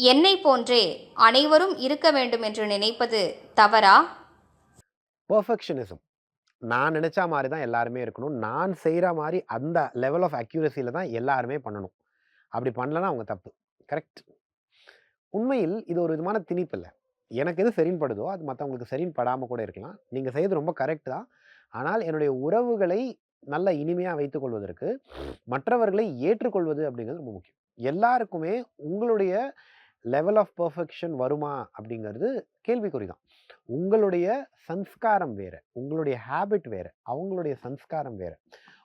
என்னை போன்றே அனைவரும் இருக்க வேண்டும் என்று நினைப்பது தவறா? பெர்ஃபெக்ஷனிசம். நான் நினைச்சா மாரி தான் எல்லாருமே இருக்கணும். நான் செய்ற மாரி அந்த லெவல் ஆஃப் அக்யூரசில தான் எல்லாருமே பண்ணணும். அப்படி பண்ணலன்னா அவங்க தப்பு. கரெக்ட். உண்மையில் இது ஒரு விதமான திணிப்பு இல்ல. எனக்கு எது சரின்னு படுதோ, அது மத்தவங்களுக்கு சரின்னு படாம கூட இருக்கலாம். நீங்க செய்றது ரொம்ப கரெக்ட் தான். ஆனால் என்னுடைய உறவுகளை நல்ல இனிமையா வைத்துக் கொள்வதற்கு, மற்றவர்களை ஏற்றுக்கொள்வது அப்படிங்கிறது ரொம்ப முக்கியம். எல்லாருக்குமே உங்களுடைய லெவல் ஆஃப் பெர்ஃபெக்ஷன் வருமா அப்படிங்கிறது கேள்விக்குறி தான். உங்களுடைய சன்ஸ்காரம் வேற. உங்களுடைய ஹேபிட் வேற. அவங்களுடைய சன்ஸ்காரம் வேற.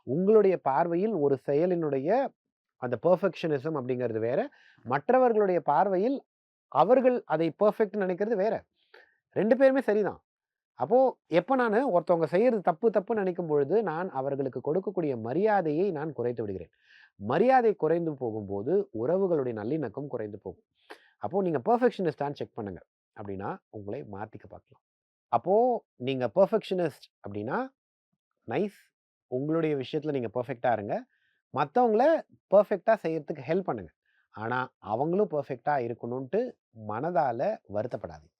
உங்களுடைய பார்வையில் ஒரு செயலினுடைய அந்த பெர்ஃபெக்ஷனிசம் அப்படிங்கிறது வேற. மற்றவர்களுடைய பார்வையில் அவர்கள் அதை பெர்ஃபெக்ட்ன்னு நினைக்கிறது வேற. 2 பேருமே சரிதான். அப்போ எப்ப நானு ஒருத்தவங்க செய்யறது தப்பு தப்புன்னு நினைக்கும் பொழுது, நான் அவர்களுக்கு கொடுக்கக்கூடிய மரியாதையை நான் குறைத்து விடுகிறேன். மரியாதை குறைந்து போகும்போது, உறவுகளுடைய நல்லிணக்கம் குறைந்து போகும். அப்போ நீங்க பெர்ஃபெக்ஷனிஸ்டான்னு செக் பண்ணுங்க. அப்படின்னா, உங்களை மாத்திக்க பார்க்கலாம். அப்போ நீங்க பெர்ஃபெக்ஷனிஸ்ட் அப்படின்னா, நைஸ். உங்களுடைய விஷயத்துல நீங்க பெர்ஃபெக்ட்டா இருங்க. மத்தவங்கள பெர்ஃபெக்ட்டா செய்யறதுக்கு ஹெல்ப் பண்ணுங்க. ஆனா, அவங்களும் பெர்ஃபெக்ட்டா இருக்கணுன்ட்டு மனதால வருத்தப்படாதீங்க.